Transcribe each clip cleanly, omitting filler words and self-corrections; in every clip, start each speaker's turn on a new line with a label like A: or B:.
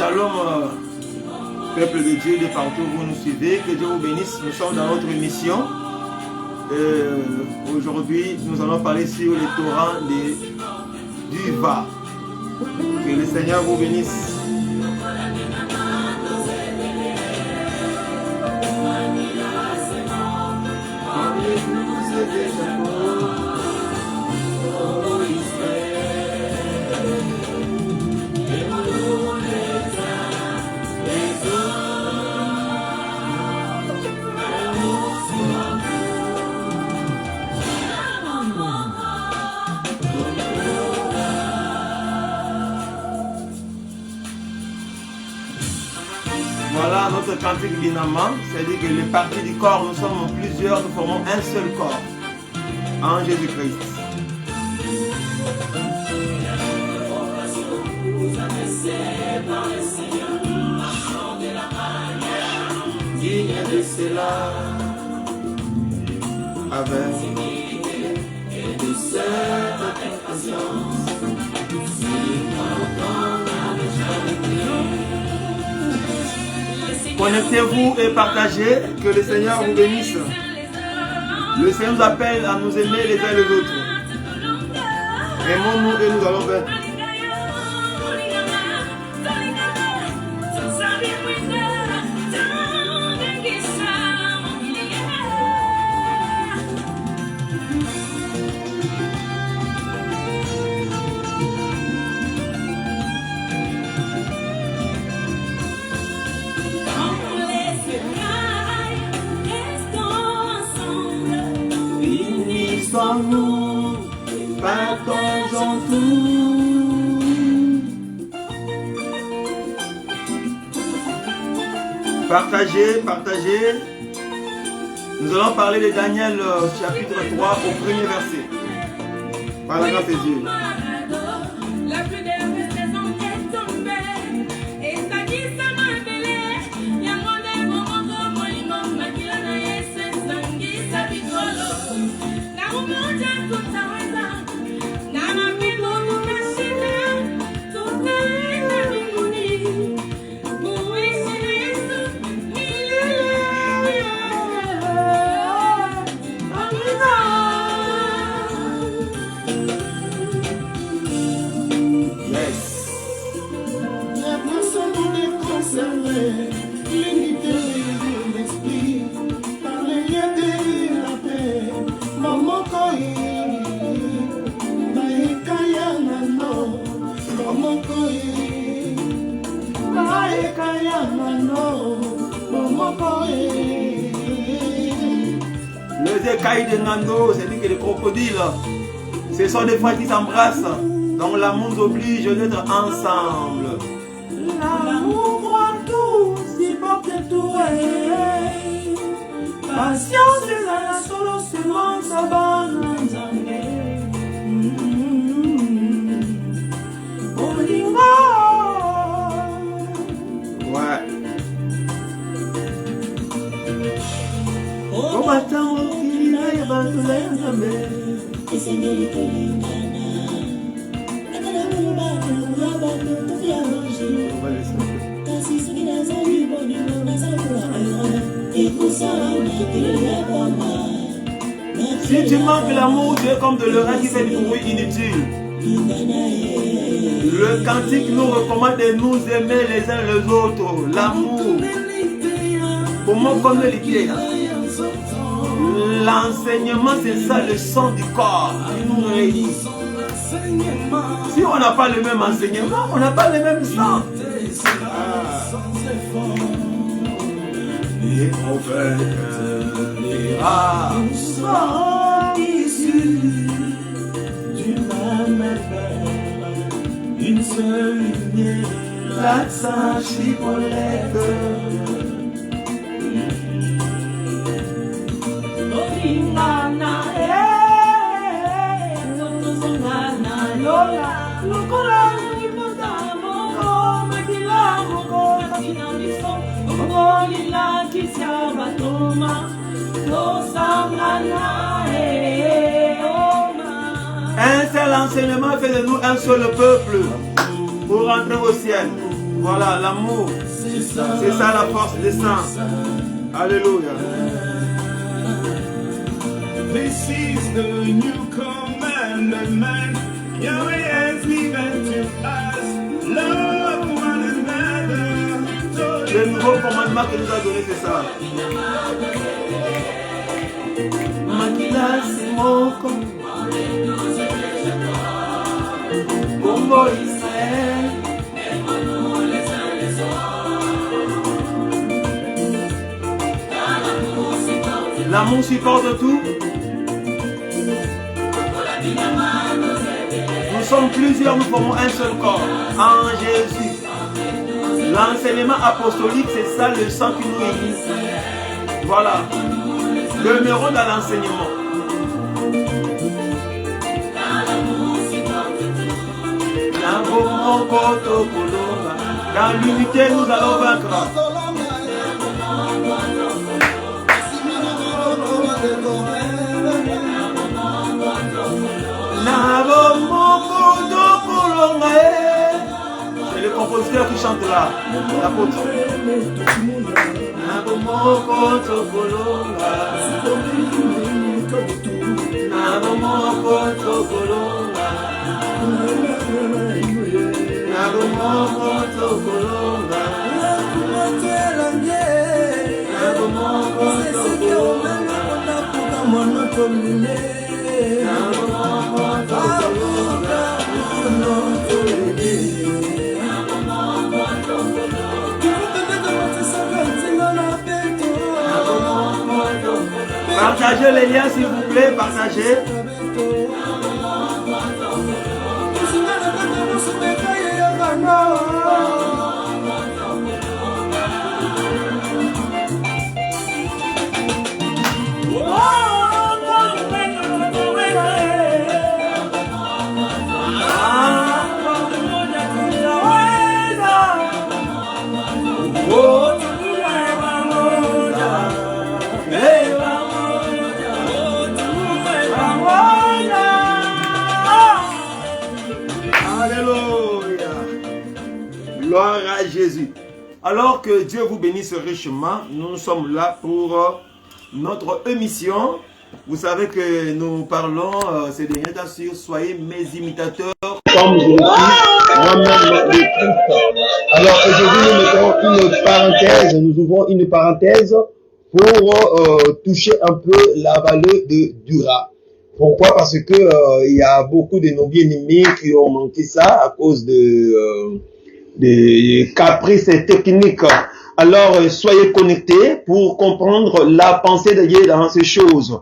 A: Shalom, peuple de Dieu de partout où vous nous suivez. Que Dieu vous bénisse. Nous sommes dans notre émission. Aujourd'hui, nous allons parler sur les torrents du Va. Que le Seigneur vous bénisse. Voilà notre cantique binama, c'est-à-dire que les parties du corps, nous sommes plusieurs, nous formons un seul corps en Jésus-Christ. Digne de cela, avec et de cette impatience, connectez-vous et partagez, que le Seigneur vous bénisse. Le Seigneur nous appelle à nous aimer les uns les autres. Aimons-nous et nous allons vers. Nous partageons tout. Partagez. Nous allons parler de Daniel chapitre 3 au premier verset. Par la grâce de Dieu. Les écailles de Nando, c'est-à-dire que les crocodiles, ce sont des frères qui s'embrassent. Donc l'amour nous oblige d'être ensemble. L'amour croit tout, supporte tout. Patience est la solo semence à bonne. Ouais. Oh, attends, il a pas de si tu manques l'amour, tu es comme de l'oreille qui fait du bruit inutile. Le cantique nous recommande de nous aimer les uns les autres. L'amour. Pour moi, comme l'idée. L'enseignement, c'est ça le sang du corps qui nous réunit. Si on n'a pas le même enseignement, on n'a pas le même sang. Les prophètes, les rares sont issus du même père, une seule lignée, l'accent chipolette. Un seul enseignement fait de nous un seul peuple pour rentrer au ciel. Voilà, l'amour. C'est ça la force des saints. Alléluia.
B: This is the new commandment. Yahweh has given to us. Love one another.
A: Le nouveau commandement qu'il nous a donné, c'est ça. Makila Simoko. Congo Israël. L'amour supporte tout. Nous sommes plusieurs, nous formons un seul corps en Jésus. L'enseignement apostolique, c'est ça le sang qui nous unit. Voilà. Demeurons dans l'enseignement. Dans l'unité, nous allons vaincre. C'est le compositeur qui chante là, l'apôtre. Partagez les liens s'il vous plaît, partagez. Gloire à Jésus. Alors que Dieu vous bénisse richement, nous sommes là pour notre émission. Vous savez que nous parlons ces derniers temps sur soyez mes imitateurs comme je le suis moi-même de Christ. Alors aujourd'hui nous mettons une parenthèse, nous ouvrons une parenthèse pour toucher un peu la vallée de Dura. Pourquoi? Parce que il y a beaucoup de nos bien-aimés qui ont manqué ça à cause de caprices techniques. Alors, soyez connectés pour comprendre la pensée de Dieu dans ces choses.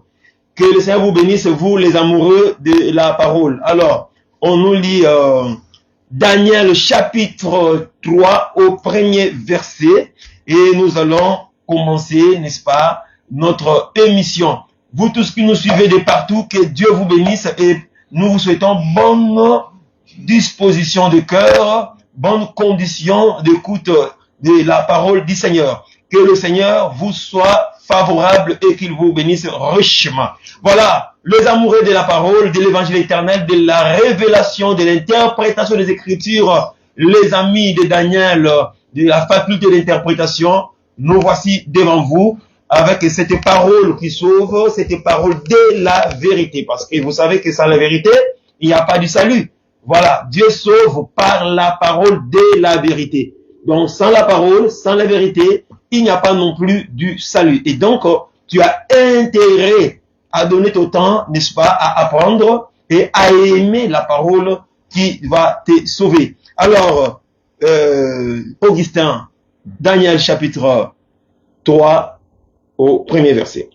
A: Que le Seigneur vous bénisse, vous les amoureux de la parole. Alors, on nous lit Daniel chapitre 3 au premier verset et nous allons commencer, n'est-ce pas, notre émission. Vous tous qui nous suivez de partout, que Dieu vous bénisse et nous vous souhaitons bonne disposition de cœur, bonne condition d'écoute de la parole du Seigneur. Que le Seigneur vous soit favorable et qu'il vous bénisse richement. Voilà, les amoureux de la parole, de l'évangile éternel, de la révélation, de l'interprétation des Écritures, les amis de Daniel, de la faculté d'interprétation, nous voici devant vous avec cette parole qui sauve, cette parole de la vérité. Parce que vous savez que sans la vérité, il n'y a pas du salut. Voilà, Dieu sauve par la parole de la vérité. Donc, sans la parole, sans la vérité, il n'y a pas non plus du salut. Et donc, tu as intérêt à donner ton temps, n'est-ce pas, à apprendre et à aimer la parole qui va te sauver. Alors, Augustin, Daniel chapitre 3 au premier verset.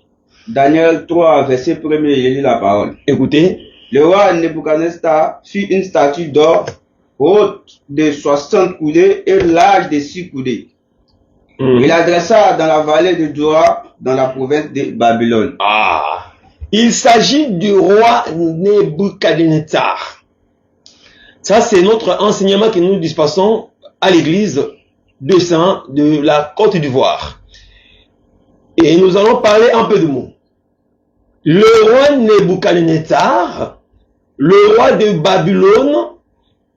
C: Daniel 3, verset 1er, il lit la parole.
A: Écoutez.
C: Le roi Nebuchadnezzar fit une statue d'or haute de 60 coudées et large de 6 coudées. Il l'adressa dans la vallée de Dura, dans la province de Babylone.
A: Ah, il s'agit du roi Nebuchadnezzar. Ça, c'est notre enseignement que nous dispensons à l'église de Saint de la Côte d'Ivoire. Et nous allons parler un peu de mots. Le roi Nebuchadnezzar, le roi de Babylone,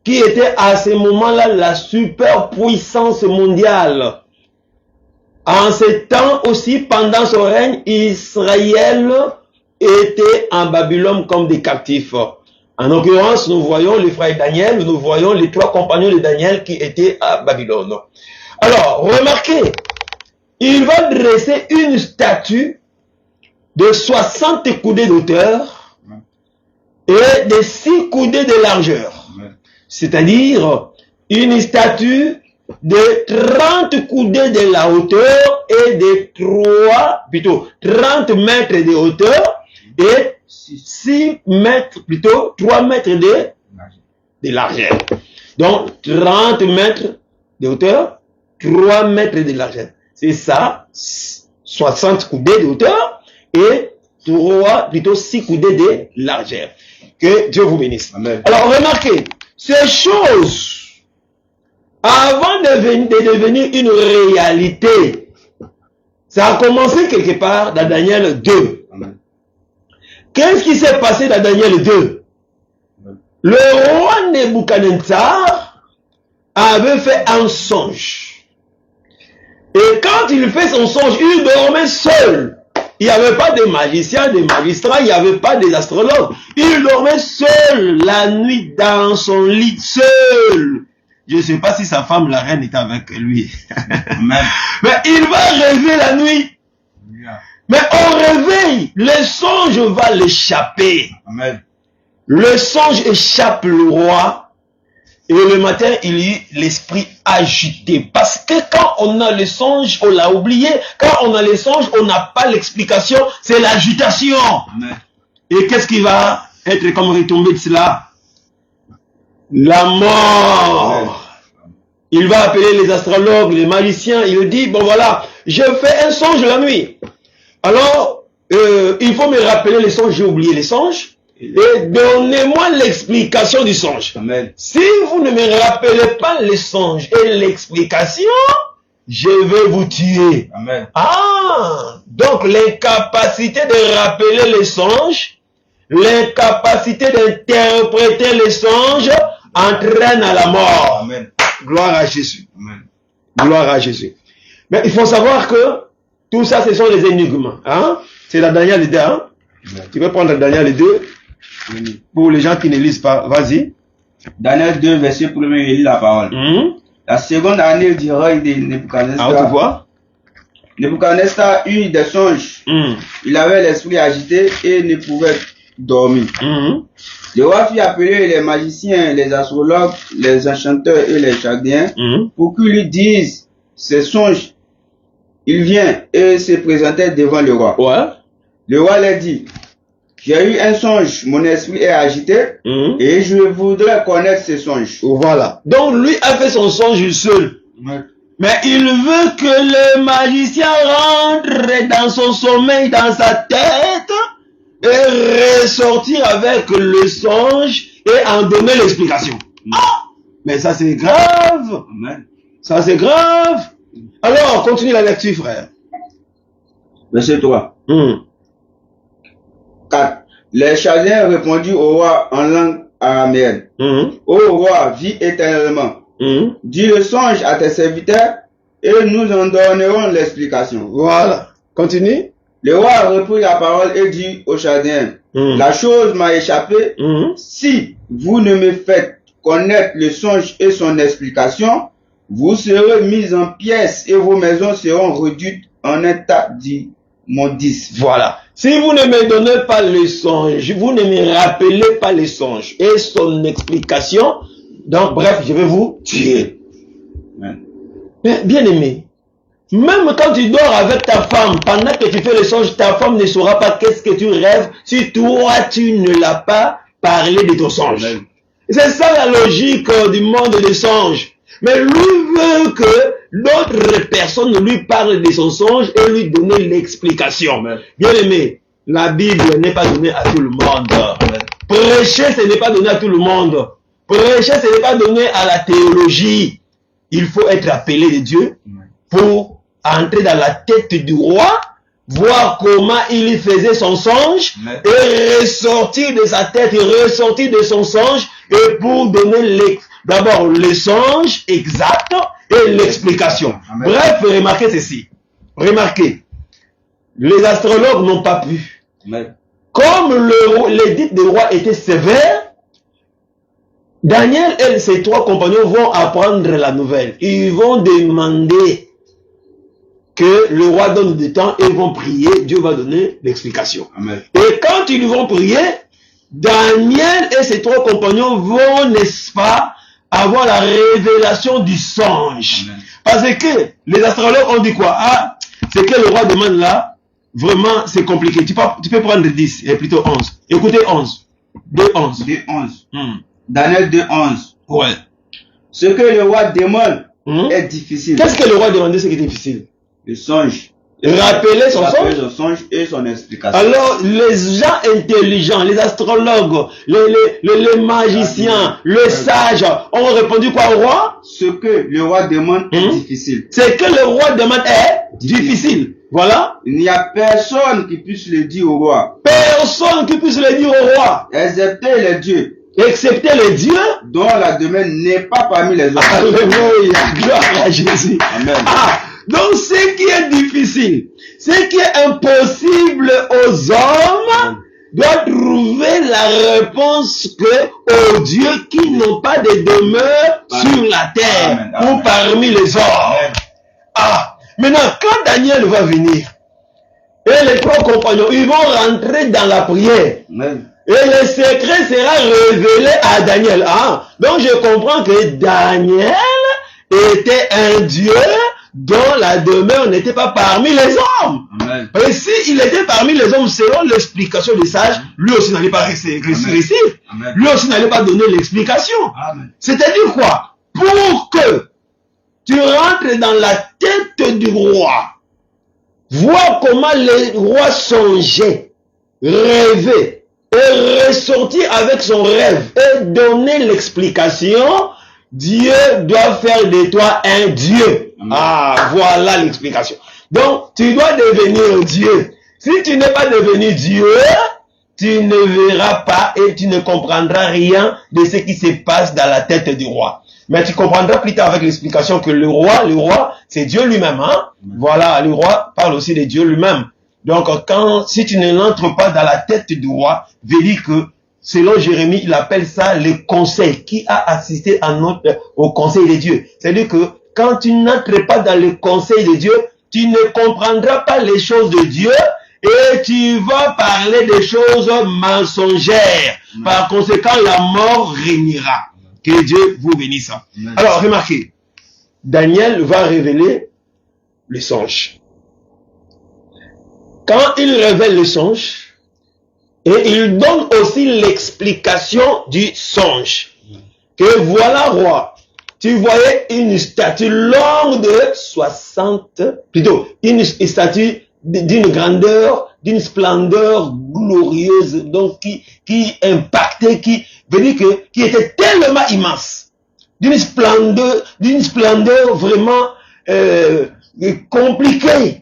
D: qui était à ce moment-là la superpuissance mondiale. En ces temps aussi, pendant son règne, Israël était en Babylone comme des captifs. En l'occurrence, nous voyons les frères Daniel, nous voyons les 3 compagnons de Daniel qui étaient à Babylone. Alors, remarquez, il va dresser une statue de 60 coudées d'auteur et de 6 coudées de largeur. C'est-à-dire une statue de 30 coudées de la hauteur et de 30 mètres de hauteur et 6 mètres, plutôt 3 mètres de largeur. Donc 30 mètres de hauteur, 3 mètres de largeur. C'est ça, 60 coudées de hauteur et 6 coudées de largeur. Que Dieu vous bénisse. Amen. Alors remarquez, ces choses, avant de devenir une réalité, ça a commencé quelque part dans Daniel 2. Qu'est-ce qui s'est passé dans Daniel 2? Le roi Nebuchadnezzar avait fait un songe. Et quand il fait son songe, il dormait seul. Il n'y avait pas de magiciens, de magistrats, il n'y avait pas d'astrologues. Il dormait seul la nuit dans son lit, seul. Je ne sais pas si sa femme, la reine, était avec lui. Mais il va rêver la nuit. Mais au réveil, le songe va l'échapper. Le songe échappe le roi. Et le matin, il y eut l'esprit agité. Parce que quand on a le songe, on l'a oublié. Quand on a le songe, on n'a pas l'explication. C'est l'agitation. Et qu'est-ce qui va être comme retombé de cela? La mort. Il va appeler les astrologues, les magiciens. Il dit, bon voilà, je fais un songe la nuit. Alors, il faut me rappeler les songes. J'ai oublié les songes. Et donnez-moi l'explication du songe. Amen. Si vous ne me rappelez pas les songes et l'explication, je vais vous tuer. Amen. Ah, donc l'incapacité de rappeler les songes, l'incapacité d'interpréter les songes entraîne à la mort. Amen. Gloire à Jésus. Amen. Gloire à Jésus. Mais il faut savoir que tout ça, ce sont des énigmes. Hein? C'est la Daniel 2. Hein? Tu peux prendre Daniel 2 pour les gens qui ne lisent pas. Vas-y.
C: Daniel 2, verset 1er, il lit la parole. La seconde année du règne de Nebuchadnezzar.
D: Ah, tu vois?
C: Nebuchadnezzar eut des songes. Il avait l'esprit agité et ne pouvait dormir. Le roi fit appeler les magiciens, les astrologues, les enchanteurs et les chaldéens pour qu'ils lui disent ces songes. Il vient et se présentait devant le roi. Ouais. Le roi leur dit, j'ai eu un songe, mon esprit est agité et je voudrais connaître ce songe. Voilà.
D: Donc lui a fait son songe seul. Mais il veut que le magicien rentre dans son sommeil, dans sa tête et ressortir avec le songe et en donner l'explication. Ah, mais ça c'est grave. Ça c'est grave. Alors, continue la lecture, frère.
C: Verset 3. 4. Les Chaldéens répondirent au roi en langue araméenne. Ô roi, vis éternellement. Dis le songe à tes serviteurs et nous en donnerons l'explication.
D: Voilà. Continue.
C: Le roi reprit la parole et dit aux Chaldéens, la chose m'a échappé. Si vous ne me faites connaître le songe et son explication, vous serez mis en pièces et vos maisons seront réduites en un tas d'immondices.
D: Voilà. Si vous ne me donnez pas le songe, vous ne me rappelez pas le songe et son explication, donc bref, je vais vous tuer. Mais bien aimé, même quand tu dors avec ta femme, pendant que tu fais le songe, ta femme ne saura pas qu'est-ce que tu rêves si toi tu ne l'as pas parlé de ton songe. C'est ça la logique du monde des songes. Mais lui veut que d'autres personnes lui parlent de son songe et lui donner l'explication. Bien aimé, la Bible n'est pas donnée à tout le monde. Prêcher, ce n'est pas donné à tout le monde. Prêcher, ce n'est pas donné à la théologie. Il faut être appelé de Dieu pour entrer dans la tête du roi, voir comment il faisait son songe et ressortir de sa tête, ressortir de son songe et pour donner d'abord le songe exact et l'explication. Bref, remarquez ceci. Remarquez, les astrologues n'ont pas pu.
C: Amen.
D: Comme l'édit des rois était sévère, Daniel et ses 3 compagnons vont apprendre la nouvelle. Ils vont demander que le roi donne du temps et ils vont prier. Dieu va donner l'explication.
C: Amen.
D: Et quand ils vont prier, Daniel et ses 3 compagnons vont, n'est-ce pas, avoir la révélation du songe.
C: Amen.
D: Parce que les astrologues ont dit quoi? Ah, c'est que le roi demande là, vraiment c'est compliqué. Tu peux prendre 10, et plutôt 11. Écoutez 11. 2-11.
C: 2:11. Daniel 2:11.
D: Ouais.
C: Ce que le roi demande est difficile.
D: Qu'est-ce que le roi demandait, ce qui est difficile?
C: Le songe.
D: Rappeler son songe.
C: Son songe et son explication.
D: Alors, les gens intelligents, les astrologues, les magiciens, les sages ont répondu quoi au roi?
C: Ce que le roi demande est difficile.
D: Ce que le roi demande est difficile. Voilà.
C: Il n'y a personne qui puisse le dire au roi.
D: Personne qui puisse le dire au roi.
C: Excepté les dieux.
D: Excepté les dieux
C: dont la domaine n'est pas parmi les hommes.
D: Alléluia. Gloire à Jésus.
C: Amen.
D: Ah, donc ce qui est difficile, ce qui est impossible aux hommes, doit trouver la réponse que aux dieux qui n'ont pas de demeure sur la terre ou parmi les hommes. Ah, maintenant, quand Daniel va venir, et les 3 compagnons, ils vont rentrer dans la prière.
C: Amen.
D: Et le secret sera révélé à Daniel. Ah, donc je comprends que Daniel était un Dieu dont la demeure n'était pas parmi les hommes.
C: Amen.
D: Et s'il était parmi les hommes, selon l'explication des sages, lui aussi n'allait pas réciter. Lui aussi n'allait pas donner l'explication. C'est-à-dire quoi? Pour que tu rentres dans la tête du roi, vois comment le roi songeait, rêvait, et ressortir avec son rêve et donner l'explication, Dieu doit faire de toi un Dieu. Amen. Ah, voilà l'explication. Donc, tu dois devenir Dieu. Si tu n'es pas devenu Dieu, tu ne verras pas et tu ne comprendras rien de ce qui se passe dans la tête du roi. Mais tu comprendras plus tard avec l'explication que le roi, c'est Dieu lui-même. Hein? Voilà, le roi parle aussi de Dieu lui-même. Donc, si tu ne l'entres pas dans la tête du roi, veut dire que, selon Jérémie, il appelle ça le conseil, qui a assisté au conseil de Dieu. C'est-à-dire que, quand tu n'entres pas dans le conseil de Dieu, tu ne comprendras pas les choses de Dieu, et tu vas parler des choses mensongères. Par conséquent, la mort régnera. Que Dieu vous bénisse. Alors, remarquez, Daniel va révéler le songe. Quand il révèle le songe, et il donne aussi l'explication du songe. Que voilà, roi, tu voyais une statue longue de 60, plutôt, une statue d'une grandeur, d'une splendeur glorieuse, donc qui impactait, qui veut dire qui était tellement immense, d'une splendeur vraiment compliquée.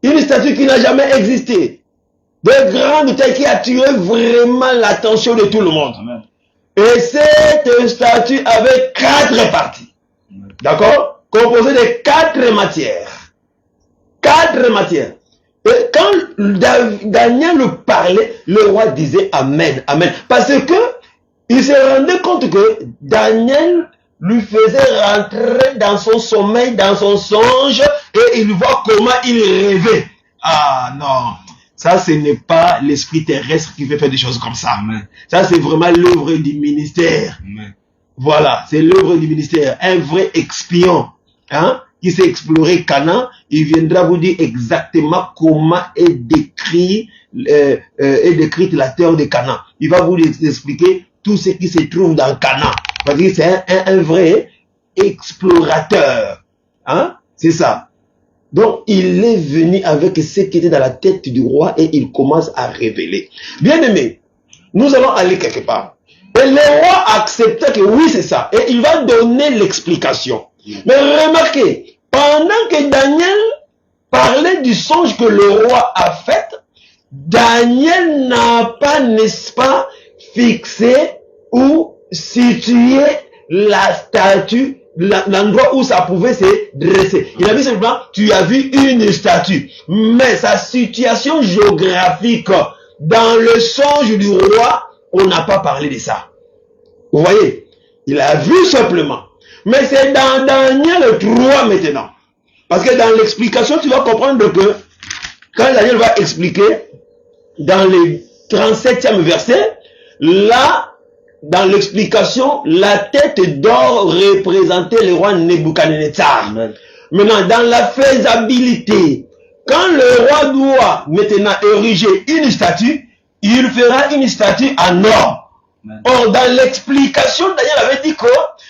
D: Une statue qui n'a jamais existé. De grande taille qui a attiré vraiment l'attention de tout le monde. Amen. Et cette statue avait 4 parties. D'accord? Composée de 4 matières. 4 matières. Et quand Daniel parlait, le roi disait Amen, Amen. Parce que il se rendait compte que Daniel lui faisait rentrer dans son sommeil, dans son songe, et il voit comment il rêvait. Ah non, ça ce n'est pas l'esprit terrestre qui fait faire des choses comme ça. Amen. Ça c'est vraiment l'œuvre du ministère. Amen. Voilà, c'est l'œuvre du ministère. Un vrai espion, hein, qui sait explorer Canaan, il viendra vous dire exactement comment est décrite la terre de Canaan. Il va vous expliquer tout ce qui se trouve dans Canaan. Parce que c'est un vrai explorateur. Hein? C'est ça. Donc, il est venu avec ce qui était dans la tête du roi et il commence à révéler. Bien aimé, nous allons aller quelque part. Et le roi acceptait que oui, c'est ça. Et il va donner l'explication. Mais remarquez, pendant que Daniel parlait du songe que le roi a fait, Daniel n'a pas, n'est-ce pas, fixé ou situer la statue, l'endroit où ça pouvait se dresser. Il a dit simplement, tu as vu une statue. Mais sa situation géographique, dans le songe du roi, on n'a pas parlé de ça. Vous voyez? Il a vu simplement. Mais c'est dans Daniel 3 maintenant. Parce que dans l'explication, tu vas comprendre que quand Daniel va expliquer, dans le 37e verset, là, dans l'explication, la tête d'or représentait le roi Nebuchadnezzar.
C: Amen.
D: Maintenant, dans la faisabilité, quand le roi doit maintenant ériger une statue, il fera une statue en or.
C: Amen.
D: Or, dans l'explication, Daniel avait dit que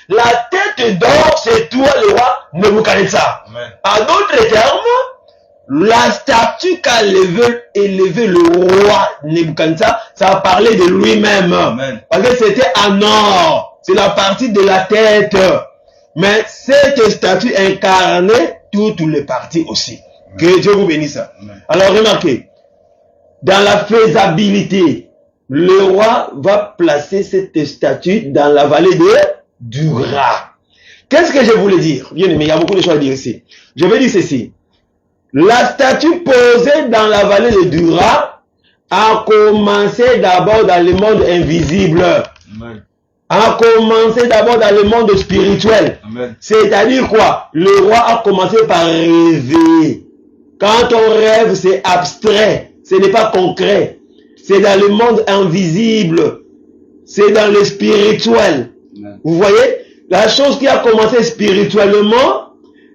D: la tête d'or, c'est toi le roi Nebuchadnezzar.
C: Amen.
D: En d'autres termes, la statue qu'a élevé le roi Nebuchadnezzar, ça a parlé de lui-même.
C: Amen.
D: Parce que c'était en or. C'est la partie de la tête. Mais cette statue incarnait toutes les parties aussi.
C: Amen.
D: Que Dieu vous bénisse.
C: Amen.
D: Alors remarquez, dans la faisabilité, le roi va placer cette statue dans la vallée de Dura. Qu'est-ce que je voulais dire? Bien aimé, il y a beaucoup de choses à dire ici. Je vais dire ceci. La statue posée dans la vallée de Dura a commencé d'abord dans le monde invisible.
C: Amen.
D: A commencé d'abord dans le monde spirituel.
C: Amen.
D: C'est-à-dire quoi? Le roi a commencé par rêver. Quand on rêve, c'est abstrait. Ce n'est pas concret. C'est dans le monde invisible. C'est dans le spirituel.
C: Amen.
D: Vous voyez? La chose qui a commencé spirituellement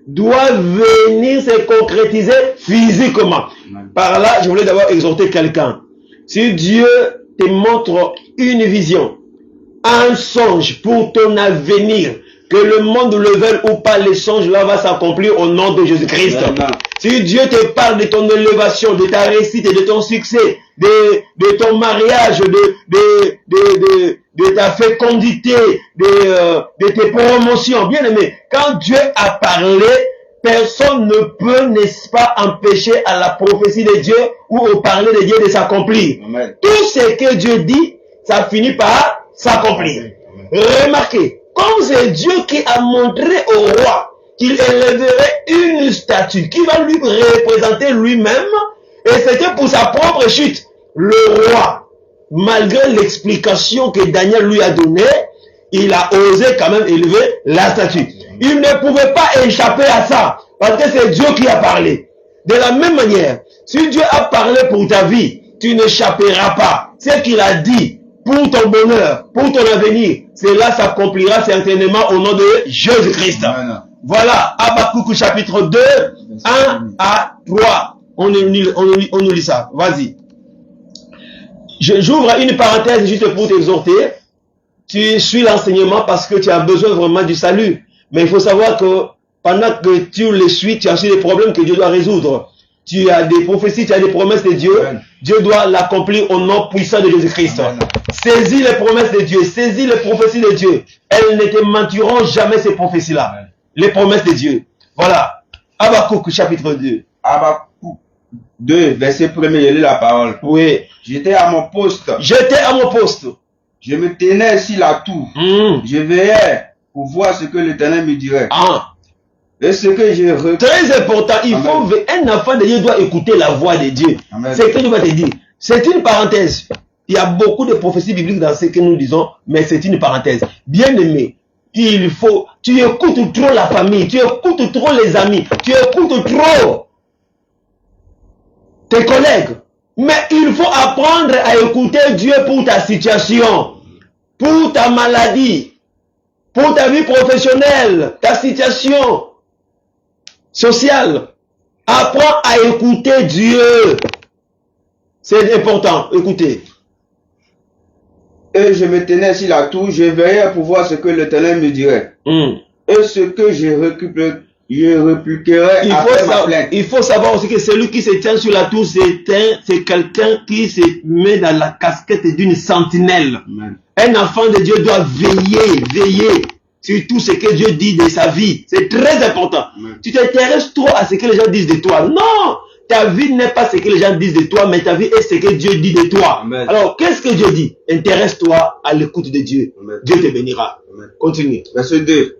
D: doit venir se concrétiser physiquement.
C: Amen.
D: Par là, je voulais d'abord exhorter quelqu'un. Si Dieu te montre une vision, un songe pour ton avenir, que le monde le veuille ou pas, les songes là va s'accomplir au nom de Jésus-Christ.
C: Amen.
D: Si Dieu te parle de ton élévation, de ta réussite, de ton succès, de ton mariage, de ta fécondité, de tes promotions, bien aimé, quand Dieu a parlé, personne ne peut, n'est-ce pas, empêcher à la prophétie de Dieu ou au parler de Dieu de s'accomplir.
C: Amen.
D: Tout ce que Dieu dit, ça finit par s'accomplir. Remarquez, comme c'est Dieu qui a montré au roi qu'il élèverait une statue qui va lui représenter lui-même, et c'était pour sa propre chute. Le roi, malgré l'explication que Daniel lui a donnée, il a osé quand même élever la statue. Il ne pouvait pas échapper à ça, parce que c'est Dieu qui a parlé. De la même manière, si Dieu a parlé pour ta vie, tu n'échapperas pas. Ce qu'il a dit pour ton bonheur, pour ton avenir, cela s'accomplira certainement au nom de Jésus-Christ.
C: Amen.
D: Voilà, Habakkuk chapitre 2, 1 à 3. On nous lit ça. Vas-y. J'ouvre une parenthèse juste pour t'exhorter. Tu suis l'enseignement parce que tu as besoin vraiment du salut. Mais il faut savoir que pendant que tu le suis, tu as aussi des problèmes que Dieu doit résoudre. Tu as des prophéties, tu as des promesses de Dieu.
C: Amen.
D: Dieu doit l'accomplir au nom puissant de Jésus-Christ.
C: Amen.
D: Saisis les promesses de Dieu, saisis les prophéties de Dieu. Elles ne te mentiront jamais, ces prophéties-là.
C: Amen.
D: Les promesses de Dieu. Voilà. Habakkuk chapitre 2.
C: Habakkuk 2, verset 1er, je lis la parole.
D: Oui.
C: J'étais à mon poste.
D: J'étais à mon poste.
C: Je me tenais sur la tour. Je veillais pour voir ce que l'Éternel me dirait.
D: Ah.
C: Et ce que je
D: Très important, il
C: Amen.
D: faut un enfant de Dieu doit écouter la voix de Dieu.
C: Amen.
D: C'est ce que Dieu va te dire. C'est une parenthèse. Il y a beaucoup de prophéties bibliques dans ce que nous disons, mais c'est une parenthèse. Bien aimé, tu écoutes trop la famille, tu écoutes trop les amis, tu écoutes trop tes collègues. Mais il faut apprendre à écouter Dieu pour ta situation, pour ta maladie, pour ta vie professionnelle, ta situation sociale. Apprends à écouter Dieu. C'est important, écoutez.
C: Et je me tenais sur la tour, je veillais pour voir ce que l'Éternel me dirait. Et ce que je répliquerai après ma plainte.
D: Il faut savoir aussi que celui qui se tient sur la tour, c'est quelqu'un qui se met dans la casquette d'une sentinelle.
C: Amen.
D: Un enfant de Dieu doit veiller sur tout ce que Dieu dit de sa vie. C'est très important.
C: Amen.
D: Tu t'intéresses trop à ce que les gens disent de toi. Non! ta vie n'est pas ce que les gens disent de toi, mais ta vie est ce que Dieu dit de toi.
C: Amen.
D: Alors, qu'est-ce que Dieu dit? Intéresse-toi à l'écoute de Dieu.
C: Amen.
D: Dieu te bénira.
C: Amen.
D: Continue.
C: Verset 2.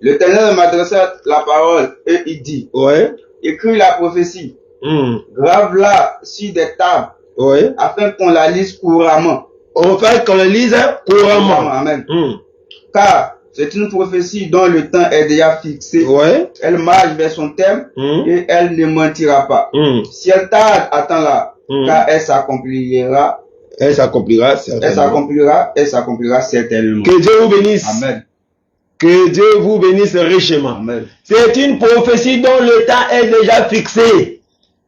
C: L'Éternel m'adressa la parole et il dit,
D: Ouais.
C: écris la prophétie, grave-la sur des tables,
D: Ouais.
C: afin qu'on la lise couramment.
D: On fait qu'on le lise couramment.
C: Amen. Car c'est une prophétie dont le temps est déjà fixé.
D: Ouais.
C: Elle marche vers son terme et elle ne mentira pas. Si elle tarde, attends-la, car elle s'accomplira.
D: Elle s'accomplira certainement.
C: Elle s'accomplira certainement.
D: Que Dieu vous bénisse.
C: Amen.
D: Que Dieu vous bénisse richement.
C: Amen.
D: C'est une prophétie dont le temps est déjà fixé.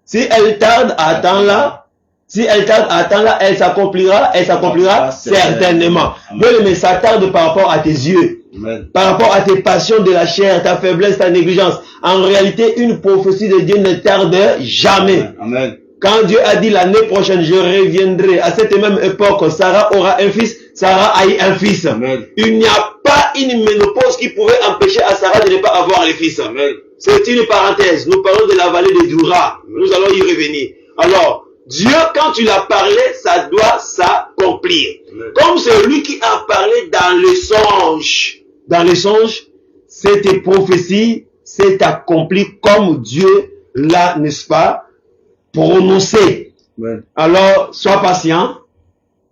D: Si elle tarde, attends-la. Si elle tarde, attends-la, elle s'accomplira certainement. Mais ça tarde par rapport à tes yeux.
C: Amen.
D: Par rapport à tes passions de la chair, ta faiblesse, ta négligence. En réalité, une prophétie de Dieu ne tarde jamais.
C: Amen.
D: Quand Dieu a dit l'année prochaine, je reviendrai, à cette même époque, Sarah aura un fils, Sarah a eu un fils.
C: Amen.
D: Il n'y a pas une ménopause qui pouvait empêcher à Sarah de ne pas avoir les fils.
C: Amen.
D: C'est une parenthèse. Nous parlons de la vallée de Dura. Nous allons y revenir. Alors, Dieu, quand tu l'as parlé, ça doit s'accomplir. Comme celui qui a parlé dans le songe. Dans le songe, cette prophétie s'est accomplie comme Dieu l'a, n'est-ce pas, prononcé.
C: Amen.
D: Alors, sois patient,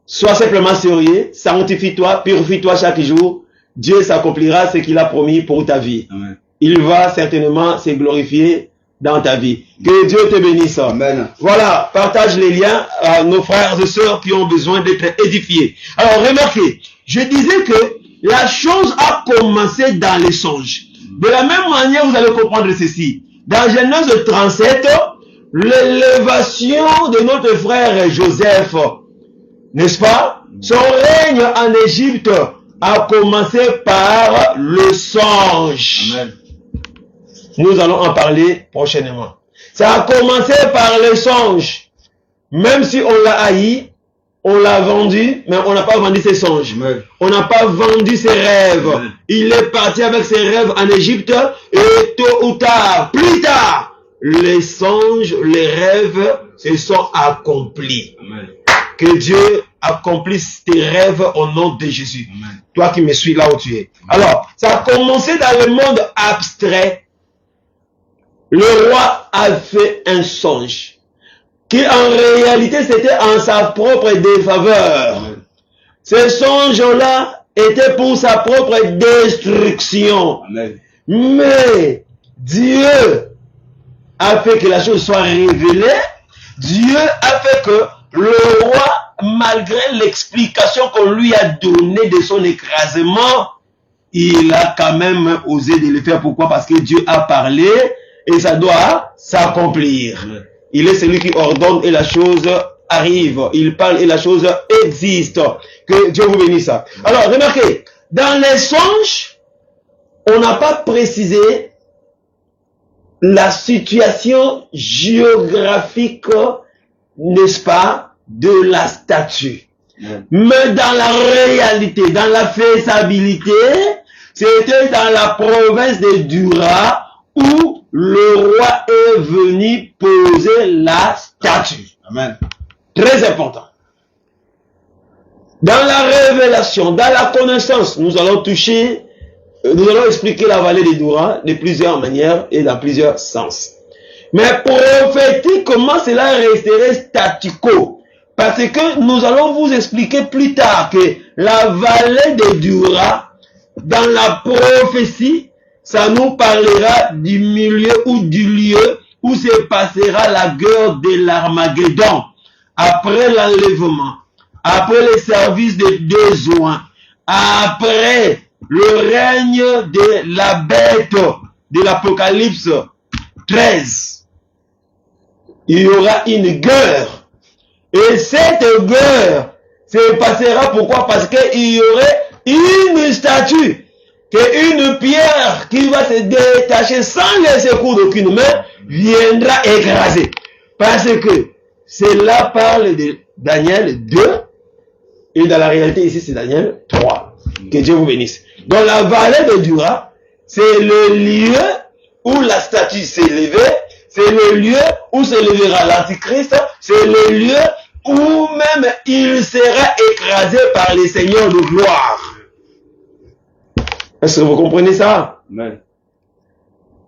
D: sois simplement sérieux, sanctifie-toi, purifie-toi chaque jour. Dieu s'accomplira ce qu'il a promis pour ta vie.
C: Amen.
D: Il va certainement se glorifier dans ta vie. Que Dieu te bénisse.
C: Amen.
D: Voilà, partage les liens à nos frères et sœurs qui ont besoin d'être édifiés. Alors, remarquez, je disais que la chose a commencé dans les songes. De la même manière, vous allez comprendre ceci. Dans Genèse 37, l'élévation de notre frère Joseph, n'est-ce pas? Son règne en Égypte a commencé par le songe.
C: Amen.
D: Nous allons en parler prochainement. Ça a commencé par le songe. Même si on l'a haï, on l'a vendu, mais on n'a pas vendu ses songes.
C: Amen.
D: On n'a pas vendu ses rêves.
C: Amen.
D: Il est parti avec ses rêves en Égypte et tôt ou tard, plus tard, les songes, les rêves se sont accomplis.
C: Amen.
D: Que Dieu accomplisse tes rêves au nom de Jésus.
C: Amen.
D: Toi qui me suis là où tu es. Alors, ça a commencé dans le monde abstrait. Le roi a fait un songe qui en réalité c'était en sa propre défaveur.
C: Amen.
D: Ce songe-là était pour sa propre destruction.
C: Amen.
D: Mais Dieu a fait que la chose soit révélée. Dieu a fait que le roi, malgré l'explication qu'on lui a donnée de son écrasement, il a quand même osé de le faire. Pourquoi? Parce que Dieu a parlé et ça doit s'accomplir. Il est celui qui ordonne et la chose arrive. Il parle et la chose existe. Que Dieu vous bénisse. Alors, remarquez, dans les songes, on n'a pas précisé la situation géographique, n'est-ce pas, de la statue. Mais dans la réalité, dans la faisabilité, c'était dans la province de Dura où le roi est venu poser la statue.
C: Amen.
D: Très important. Dans la révélation, dans la connaissance, nous allons expliquer la vallée de Dura de plusieurs manières et dans plusieurs sens. Mais prophétiquement, cela resterait statu quo. Parce que nous allons vous expliquer plus tard que la vallée de Dura, dans la prophétie, ça nous parlera du milieu ou du lieu où se passera la guerre de l'Armageddon. Après l'enlèvement, après les services de 2 juin, après le règne de la bête de l'Apocalypse 13, il y aura une guerre. Et cette guerre se passera pourquoi? Parce qu'il y aurait une statue, une pierre qui va se détacher sans le secours d'aucune main, viendra écraser. Parce que cela parle de Daniel 2 et dans la réalité ici c'est Daniel 3. Que Dieu vous bénisse. Dans la vallée de Dura, c'est le lieu où la statue s'est levée, c'est le lieu où se lèvera l'Antichrist, c'est le lieu où même il sera écrasé par les seigneurs de gloire. Est-ce que vous comprenez ça?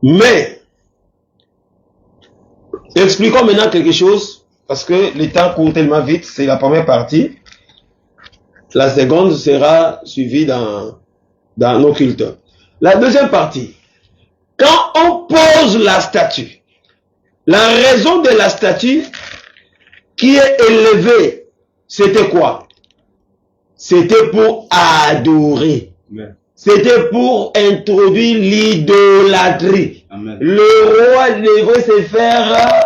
D: Mais, expliquons maintenant quelque chose, parce que le temps court tellement vite, c'est la première partie. La seconde sera suivie dans nos cultes. La deuxième partie, quand on pose la statue, la raison de la statue qui est élevée, c'était quoi? C'était pour adorer. C'était pour introduire l'idolâtrie. Le roi devait se faire,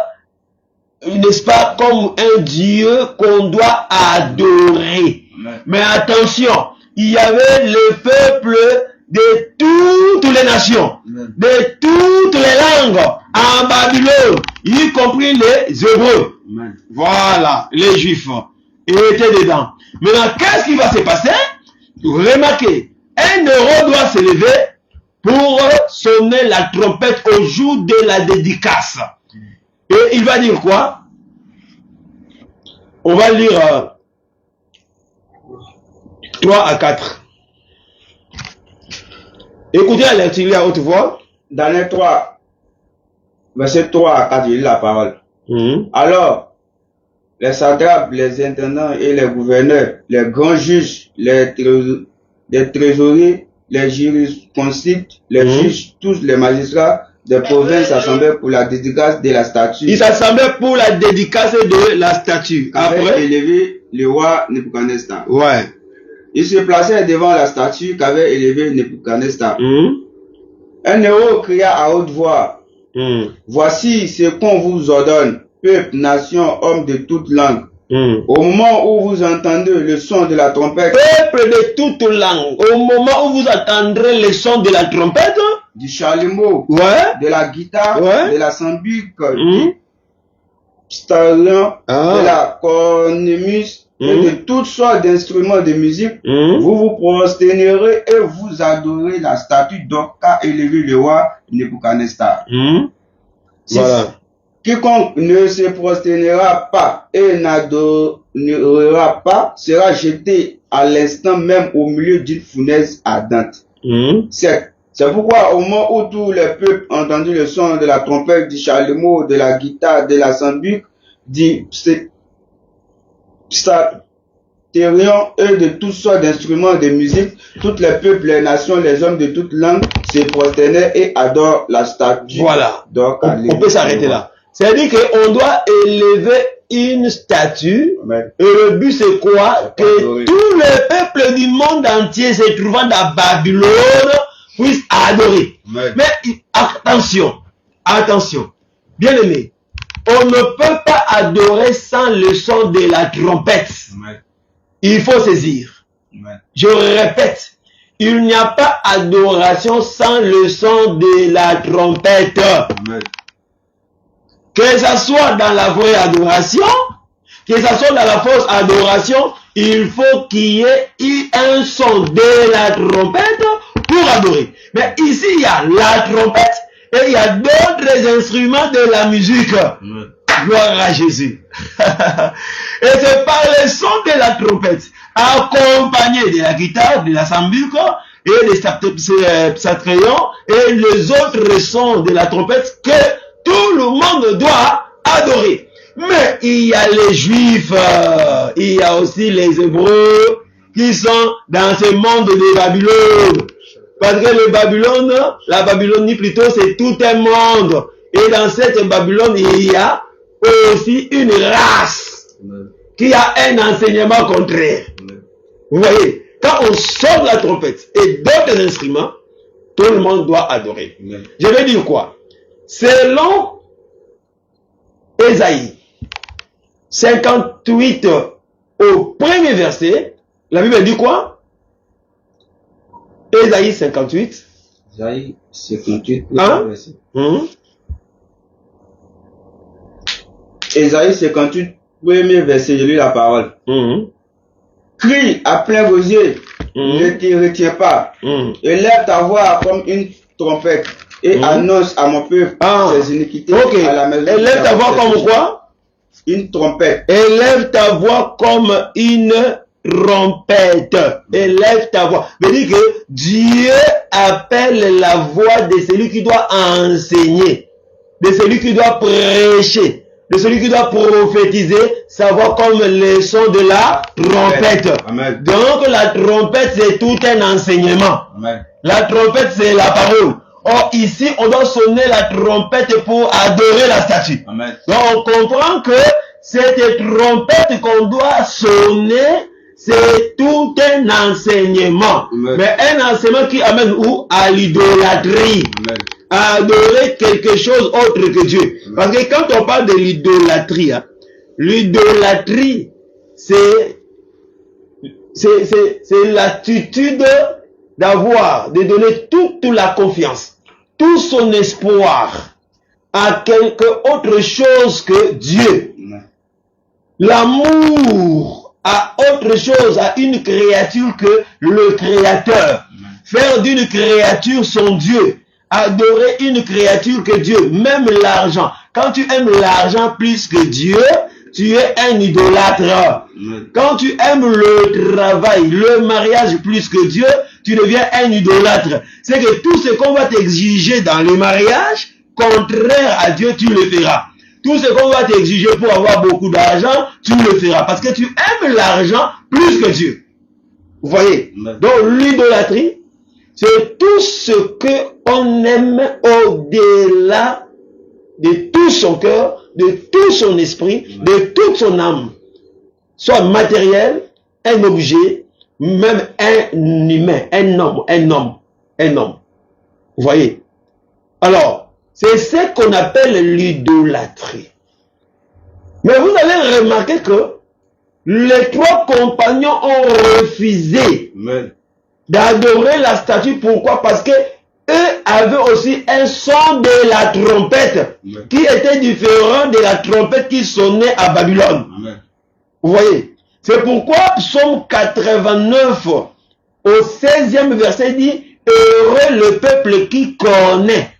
D: n'est-ce pas, comme un dieu qu'on doit adorer. Mais attention, il y avait le peuple de toutes les nations, de toutes les langues, en Babylone, y compris les Hébreux. Voilà, les Juifs. Ils étaient dedans. Maintenant, qu'est-ce qui va se passer? Remarquez, un héros doit se lever pour sonner la trompette au jour de la dédicace. Et il va dire quoi? On va lire 3 à 4. Écoutez la lecture à haute voix.
C: Daniel 3, verset 3 à 4, il lit la parole. Alors, les satrapes, les intendants et les gouverneurs, les grands juges, les trésoriers, les jurisconsultes, les juges, tous les magistrats des provinces s'assemblaient pour la dédicace de la statue.
D: Ils s'assemblaient pour la dédicace de la statue.
C: Après élevé le roi Nebuchadnezzar.
D: Ouais.
C: Ils se placèrent devant la statue qu'avait élevée Nebuchadnezzar. Un héros cria à haute voix, voici ce qu'on vous ordonne, peuple, nation, hommes de toute langue. Au moment où vous entendez le son de la trompette,
D: peuple de toute langue, au moment où vous entendrez le son de la trompette,
C: du chalumeau, de la guitare, de la sambuc, du starion, de la cornemuse, et de toutes sortes d'instruments de musique, vous vous prosternerez et vous adorez la statue d'or qu'a élevé le roi Nebuchadnezzar. Voilà. Quiconque ne se prosternera pas et n'adorera pas sera jeté à l'instant même au milieu d'une fournaise ardente. C'est pourquoi au moment où tous les peuples ont entendu le son de la trompette, du chalumeau, de la guitare, de la sambuc, du psalterion et de toutes sortes d'instruments de musique, tous les peuples, les nations, les hommes de toutes langues se prosternaient et adorent la statue.
D: Voilà. Donc, on peut s'arrêter là. C'est-à-dire qu'on doit élever une statue. Et le but c'est quoi? Que tout le peuple du monde entier se trouvant dans Babylone puisse adorer. Mais attention, bien aimé, on ne peut pas adorer sans le son de la trompette. Il faut saisir. Je répète, il n'y a pas adoration sans le son de la trompette. Que ça soit dans la vraie adoration, que ça soit dans la fausse adoration, il faut qu'il y ait un son de la trompette pour adorer. Mais ici, il y a la trompette et il y a d'autres instruments de la musique. Gloire à Jésus. Et c'est par le son de la trompette, accompagné de la guitare, de la sambuc et des psalterions et les autres sons de la trompette que tout le monde doit adorer. Mais il y a les Juifs, il y a aussi les Hébreux qui sont dans ce monde de Babylone. Parce que la Babylonie plutôt, c'est tout un monde. Et dans cette Babylone, il y a aussi une race qui a un enseignement contraire. Vous voyez, quand on sort la trompette et d'autres instruments, tout le monde doit adorer. Je vais dire quoi? Selon Ésaïe 58 au premier verset, la Bible dit quoi? Ésaïe 58.
C: Ésaïe 58, verset. Ésaïe 58, premier verset, je lis la parole. Crie à plein gosier, ne t'y retiens pas, et lève ta voix comme une trompette. et annonce à mon peuple ses iniquités à la maison.
D: Élève ta voix comme quoi?
C: Une trompette.
D: Élève ta voix comme une trompette. Élève ta voix. Veut dire que Dieu appelle la voix de celui qui doit enseigner, de celui qui doit prêcher, de celui qui doit prophétiser, sa voix comme le son de la trompette.
C: Amen.
D: Donc la trompette, c'est tout un enseignement.
C: Amen.
D: La trompette, c'est la parole. Or, ici, on doit sonner la trompette pour adorer la statue.
C: Amen.
D: Donc, on comprend que cette trompette qu'on doit sonner, c'est tout un enseignement.
C: Amen.
D: Mais un enseignement qui amène où? À l'idolâtrie.
C: Amen.
D: À adorer quelque chose autre que Dieu.
C: Amen.
D: Parce que quand on parle de l'idolâtrie, l'idolâtrie, c'est l'attitude d'avoir, de donner toute la confiance, tout son espoir à quelque autre chose que Dieu.
C: Amen.
D: L'amour à autre chose, à une créature que le Créateur.
C: Amen.
D: Faire d'une créature son Dieu. Adorer une créature que Dieu. Même l'argent. Quand tu aimes l'argent plus que Dieu, tu es un idolâtre.
C: Amen.
D: Quand tu aimes le travail, le mariage plus que Dieu, tu deviens un idolâtre. C'est que tout ce qu'on va t'exiger dans le mariage, contraire à Dieu, tu le feras. Tout ce qu'on va t'exiger pour avoir beaucoup d'argent, tu le feras. Parce que tu aimes l'argent plus que Dieu. Vous voyez?
C: Amen.
D: Donc l'idolâtrie, c'est tout ce qu'on aime au-delà de tout son cœur, de tout son esprit, de toute son âme. Soit matériel, un objet, même un humain, un homme. Vous voyez? Alors, c'est ce qu'on appelle l'idolâtrie. Mais vous allez remarquer que les trois compagnons ont refusé
C: Amen.
D: d'adorer la statue. Pourquoi? Parce que eux avaient aussi un son de la trompette qui était différent de la trompette qui sonnait à Babylone.
C: Amen.
D: Vous voyez? C'est pourquoi Psaume 89 au 16e verset dit « Heureux le peuple qui connaît ».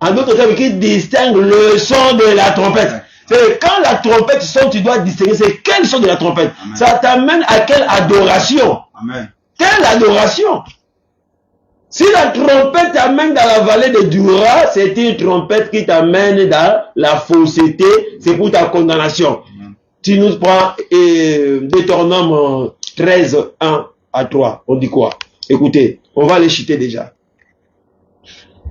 D: En d'autres termes, qui distingue le son de la trompette. C'est quand la trompette sonne, tu dois distinguer c'est quel son de la trompette.
C: Amen.
D: Ça t'amène à quelle adoration?
C: Amen.
D: Quelle adoration? Si la trompette t'amène dans la vallée de Dura, c'est une trompette qui t'amène dans la fausseté, c'est pour ta condamnation.
C: Amen.
D: Tu nous prends Deutéronome 13, 1 à 3. On dit quoi? Écoutez, on va les chuter déjà.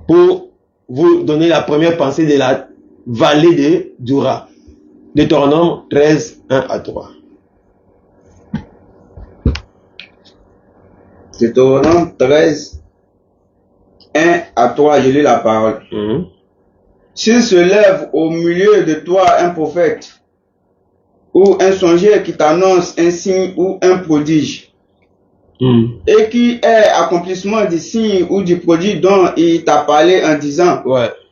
D: Pour vous donner la première pensée de la vallée de Dura. Deutéronome 13, 1 à 3.
C: Deutéronome 13, 1 à 3, je lis la parole. S'il se lève au milieu de toi un prophète ou un songeur qui t'annonce un signe ou un prodige, et qui est accomplissement du signe ou du prodige dont il t'a parlé en disant,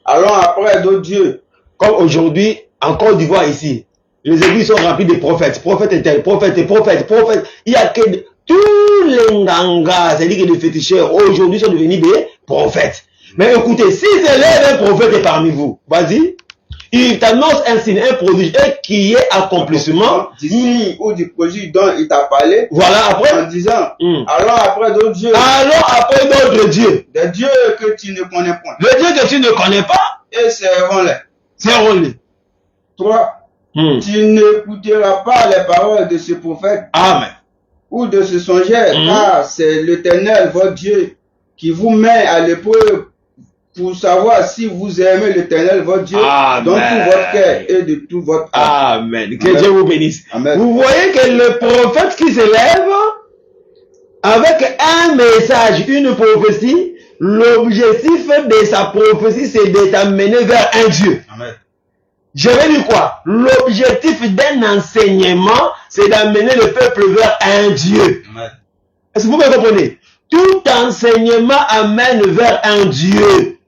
C: allons après d'autres dieux.
D: Comme aujourd'hui, en Côte d'Ivoire ici, les églises sont remplies de prophètes. Prophètes et tels, prophètes et prophètes, prophètes. Il y a que tous les ngangas, c'est-à-dire que les féticheurs, aujourd'hui sont devenus des prophètes. Mais écoutez, s'il se lève un prophète parmi vous, vas-y, il t'annonce un signe, un prodige, et qui est accomplissement
C: du signe ou du prodige dont il t'a parlé.
D: Voilà, après,
C: en disant, allons après d'autres dieux.
D: Allons après d'autres dieux.
C: Des dieux que tu ne connais point.
D: Les dieux que tu ne connais pas,
C: et servons-les.
D: Servons-les.
C: 3. Tu n'écouteras pas les paroles de ce prophète.
D: Amen.
C: Ou de ce songeur, car c'est l'Éternel, votre Dieu, qui vous met à l'épreuve pour savoir si vous aimez l'Éternel, votre Dieu,
D: Amen.
C: dans tout votre cœur et de tout votre âme.
D: Amen. Que Dieu vous bénisse.
C: Amen.
D: Vous voyez que le prophète qui se lève avec un message, une prophétie, l'objectif de sa prophétie, c'est de t'amener vers un Dieu.
C: Amen.
D: Je vais dire quoi? L'objectif d'un enseignement, c'est d'amener le peuple vers un Dieu.
C: Amen.
D: Est-ce que vous me comprenez? Tout enseignement amène vers un Dieu.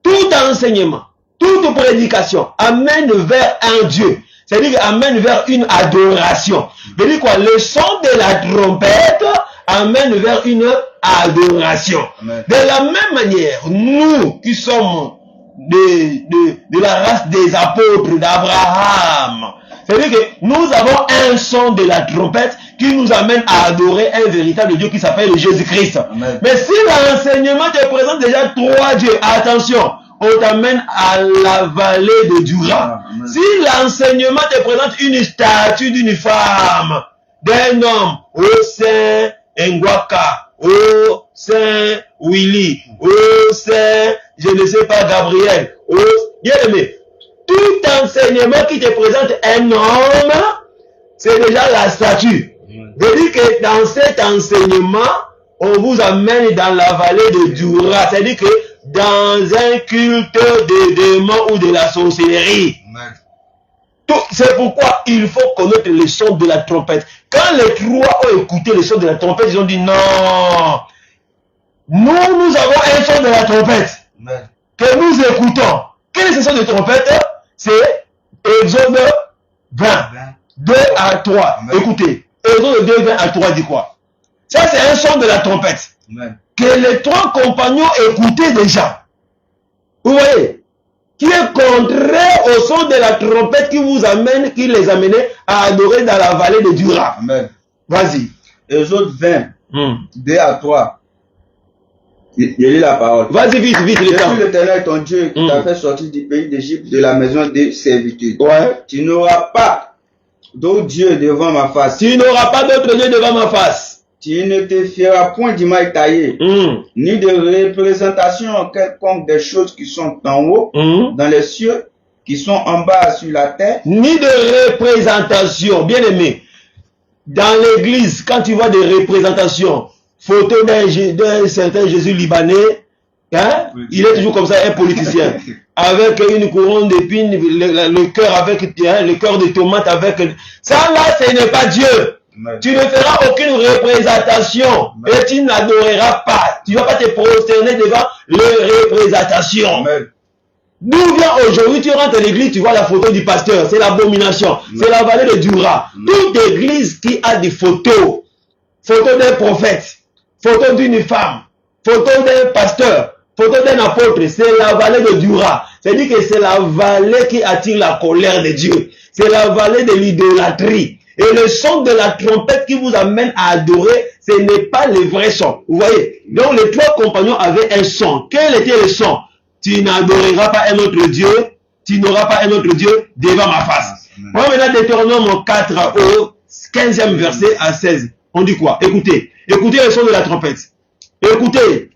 D: Tout enseignement, toute prédication amène vers un Dieu. C'est-à-dire amène vers une adoration. C'est-à-dire quoi? Le son de la trompette amène vers une adoration.
C: Amen.
D: De la même manière, nous qui sommes de la race des apôtres d'Abraham, c'est-à-dire que nous avons un son de la trompette qui nous amène à adorer un véritable Dieu qui s'appelle Jésus-Christ.
C: Amen.
D: Mais si l'enseignement te présente déjà 3 dieux, attention, on t'amène à la vallée de Dura.
C: Amen.
D: Si l'enseignement te présente une statue d'une femme, d'un homme, au Saint Ngwaka, au Saint Willy, au Saint, je ne sais pas, Gabriel, au bien aimé, tout enseignement qui te présente un homme, c'est déjà la statue. Je dis que dans cet enseignement, on vous amène dans la vallée de Dura, c'est-à-dire que dans un culte de démons ou de la sorcellerie.
C: Amen.
D: C'est pourquoi il faut connaître le son de la trompette. Quand les 3 ont écouté le son de la trompette, ils ont dit non. Nous avons un son de la trompette
C: Amen.
D: que nous écoutons. Quel est ce son de trompette? C'est Exode 20, 2 à 3.
C: Amen.
D: Écoutez, Exode 2, 20 à 3 dit quoi? Ça, c'est un son de la trompette
C: Amen.
D: que les 3 compagnons écoutaient déjà. Vous voyez? Qui est contraire au son de la trompette qui vous amène, qui les amenait à adorer dans la vallée de Dura.
C: Amen.
D: Vas-y.
C: Exode 20, 2 à 3. Je lis la parole.
D: Vas-y, vite,
C: Je
D: le
C: suis
D: temps.
C: l'Éternel ton Dieu qui t'a fait sortir du pays d'Égypte, de la maison de servitude.
D: Ouais.
C: Tu n'auras pas d'autre Dieu devant ma face.
D: Tu n'auras pas d'autre Dieu devant ma face.
C: Tu ne te feras point d'image taillée, ni de représentation quelconque des choses qui sont en haut, dans les cieux, qui sont en bas sur la terre.
D: Ni de représentation. Bien aimé. Dans l'église, quand tu vois des représentations, photo d'un certain Jésus libanais, hein, il est toujours comme ça, un politicien, avec une couronne d'épines, le cœur avec, hein, le cœur de tomate avec... Ça là, ce n'est pas Dieu.
C: Amen.
D: Tu ne feras aucune représentation et tu n'adoreras pas. Tu ne vas pas te prosterner devant les représentations.
C: Amen.
D: D'où vient aujourd'hui, tu rentres à l'église, tu vois la photo du pasteur, c'est l'abomination, c'est la vallée de Dura. Toute église qui a des photos, photo d'un prophète, photo d'une femme, photo d'un pasteur, photo d'un apôtre, c'est la vallée de Dura. C'est-à-dire que c'est la vallée qui attire la colère de Dieu. C'est la vallée de l'idolâtrie. Et le son de la trompette qui vous amène à adorer, ce n'est pas le vrai son. Vous voyez? Donc les 3 compagnons avaient un son. Quel était le son? Tu n'adoreras pas un autre Dieu, tu n'auras pas un autre Dieu devant ma face. Moi maintenant, Deutéronome 4 au 15e verset à 16. On dit quoi? Écoutez. Écoutez le son de la trompette. Écoutez.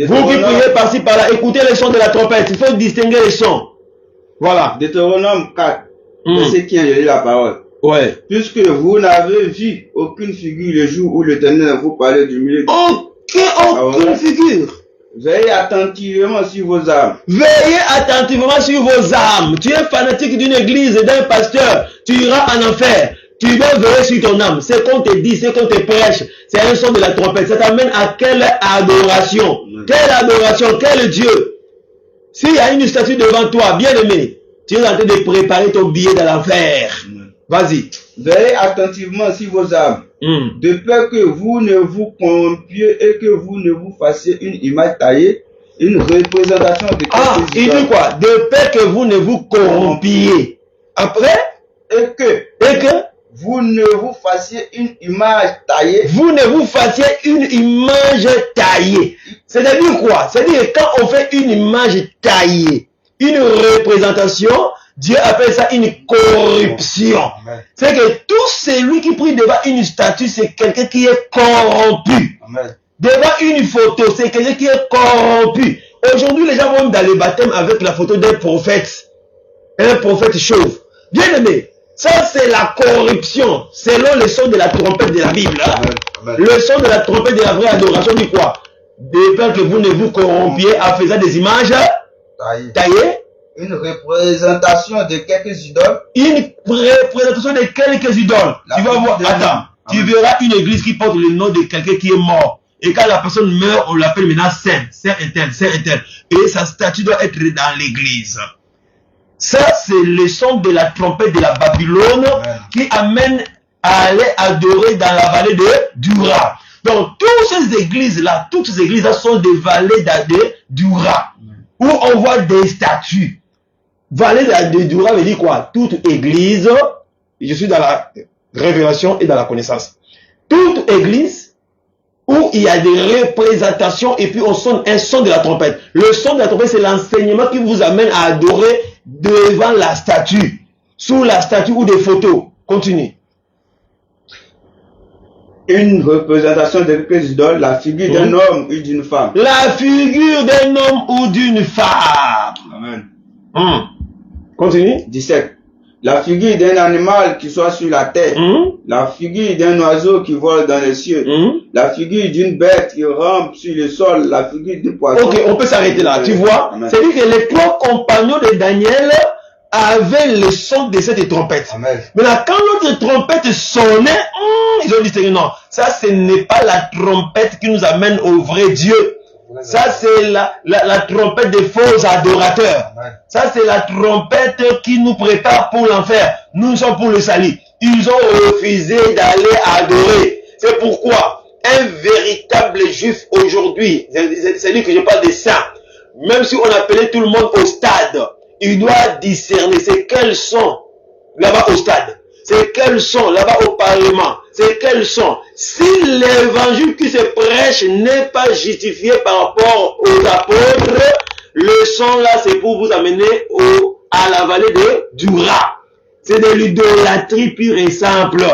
D: Vous qui priez par-ci par-là, écoutez le son de la trompette. Il faut distinguer les sons. Voilà.
C: Deutéronome 4, verset 15, je lis la parole.
D: Ouais.
C: Puisque vous n'avez vu aucune figure le jour où l'Éternel vous parlait du milieu.
D: Aucune figure.
C: Veillez attentivement sur vos âmes.
D: Veillez attentivement sur vos âmes. Tu es fanatique d'une église, d'un pasteur, tu iras en enfer. Tu dois veiller sur ton âme. C'est qu'on te dit, c'est qu'on te prêche. C'est un son de la trompette. Ça t'amène à quelle adoration? Quelle adoration? Quel Dieu? S'il y a une statue devant toi, bien aimé, tu es en train de préparer ton billet dans l'enfer. Vas-y.
C: Veillez attentivement sur vos âmes, de peur que vous ne vous corrompiez et que vous ne vous fassiez une image taillée, une représentation de quelque chose.
D: Il dit quoi? De peur que vous ne vous corrompiez. Après?
C: Et que vous ne vous fassiez une image taillée.
D: Vous ne vous fassiez une image taillée. C'est-à-dire quoi? C'est-à-dire quand on fait une image taillée, une représentation, Dieu appelle ça une corruption. C'est que tout celui qui prie devant une statue, c'est quelqu'un qui est corrompu.
C: Amen.
D: Devant une photo, c'est quelqu'un qui est corrompu. Aujourd'hui, les gens vont dans les baptêmes avec la photo d'un prophète. Un prophète chauve. Bien aimé, ça c'est la corruption. Selon le son de la trompette de la Bible. Hein?
C: Amen.
D: Le son de la trompette de la vraie adoration dit quoi? De peur que vous ne vous corrompiez en faisant des images taillées.
C: Une représentation de quelques idoles.
D: Une représentation de quelques idoles. Tu vas voir, attends, tu verras une église qui porte le nom de quelqu'un qui est mort. Et quand la personne meurt, on l'appelle maintenant saint, saint intel, saint intel. Et sa statue doit être dans l'église. Ça, c'est le son de la trompette de la Babylone qui amène à aller adorer dans la vallée de Dura. Donc, toutes ces églises-là sont des vallées d'Adura, où on voit des statues. Vallée d'Adura veut dire quoi? Toute église, je suis dans la révélation et dans la connaissance. Toute église où il y a des représentations et puis on sonne un son de la trompette. Le son de la trompette, c'est l'enseignement qui vous amène à adorer devant la statue, sous la statue ou des photos. Continue.
C: Une représentation de quelques idoles, la figure d'un homme ou d'une femme.
D: La figure d'un homme ou d'une femme.
C: Amen.
D: Continue.
C: 17. La figure d'un animal qui soit sur la terre. La figure d'un oiseau qui vole dans les cieux. La figure d'une bête qui rampe sur le sol. La figure du poisson.
D: Ok, on peut s'arrêter là. Tu vois, c'est-à-dire que les trois compagnons de Daniel avaient le son de cette trompette.
C: Amen.
D: Maintenant, quand l'autre trompette sonnait, ils ont dit non, ça ce n'est pas la trompette qui nous amène au vrai Dieu. Ça c'est la trompette des faux adorateurs. Ça c'est la trompette qui nous prépare pour l'enfer. Nous sommes pour le salut. Ils ont refusé d'aller adorer. C'est pourquoi un véritable juif aujourd'hui, c'est lui que je parle de ça, même si on appelait tout le monde au stade, il doit discerner c'est quels sont là-bas au stade, c'est quels sont là-bas au parlement, c'est quels sont. Si l'évangile qui se prêche n'est pas justifié par rapport aux apôtres, le son là c'est pour vous amener à la vallée de Dura. C'est de l'idolâtrie pure et simple.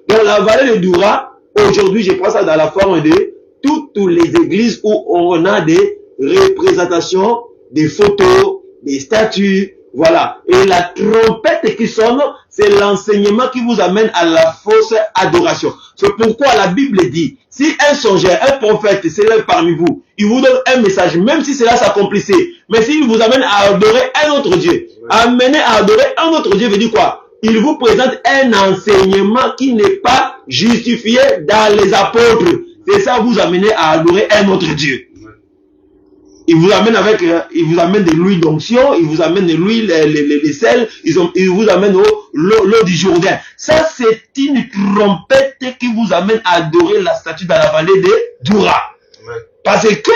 D: Dans la vallée de Dura, aujourd'hui je prends ça dans la forme de toutes les églises où on a des représentations, des photos, des statues, voilà. Et la trompette qui sonne, c'est l'enseignement qui vous amène à la fausse adoration. C'est pourquoi la Bible dit, si un songeur, un prophète s'élève parmi vous, il vous donne un message, même si cela s'accomplissait, mais s'il vous amène à adorer un autre Dieu, amener à adorer un autre Dieu veut dire quoi? Il vous présente un enseignement qui n'est pas justifié dans les apôtres. C'est ça vous amener à adorer un autre Dieu. Il vous amène il vous amène de l'huile d'onction, il vous amène de l'huile, les sels, il vous amène l'eau du Jourdain. Ça, c'est une trompette qui vous amène à adorer la statue dans la vallée de Dura. Parce que